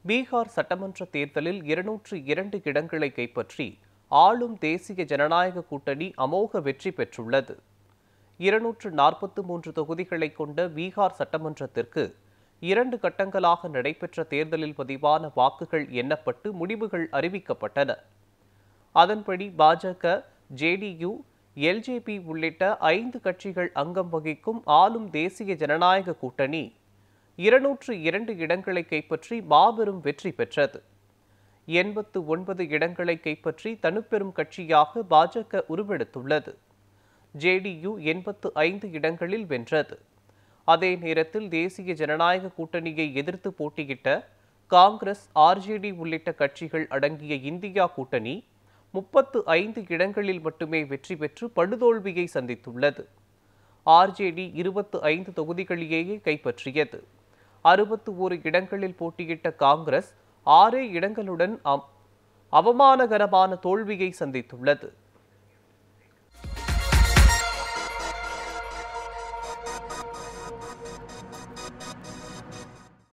பீகார் சட்டமன்ற தேர்தலில் 202 இடங்களை கைப்பற்றி ஆளும் தேசிய ஜனநாயக கூட்டணி அமோக வெற்றி பெற்றுள்ளது. 243 தொகுதிகளை கொண்ட பீகார் சட்டமன்றத்திற்கு 2 கட்டங்களாக நடைபெற்ற தேர்தலில் பதிவான வாக்குகள் எண்ணப்பட்டு முடிவுகள் அறிவிக்கப்பட்டன. அதன்படி பாஜக, ஜேடியு, எல்ஜேபி உள்ளிட்ட 5 கட்சிகள் அங்கம் வகிக்கும் ஆளும் தேசிய ஜனநாயக கூட்டணி 202 இடங்களை கைப்பற்றி மாபெரும் வெற்றி பெற்றது. 89 இடங்களை கைப்பற்றி தனிப்பெரும் கட்சியாக பாஜக உருவெடுத்துள்ளது. ஜேடியு 85 இடங்களில் வென்றது. அதே நேரத்தில் தேசிய ஜனநாயக கூட்டணியை எதிர்த்து போட்டியிட்ட காங்கிரஸ், ஆர்ஜேடி உள்ளிட்ட கட்சிகள் அடங்கிய இந்தியா கூட்டணி 35 இடங்களில் மட்டுமே வெற்றி பெற்று படுதோல்வியை சந்தித்துள்ளது. ஆர்ஜேடி 25 தொகுதிகளையே கைப்பற்றியது. 61 இடங்களில் போட்டியிட்ட காங்கிரஸ் 6 இடங்களுடன் அவமானகரமான தோல்வியை சந்தித்துள்ளது.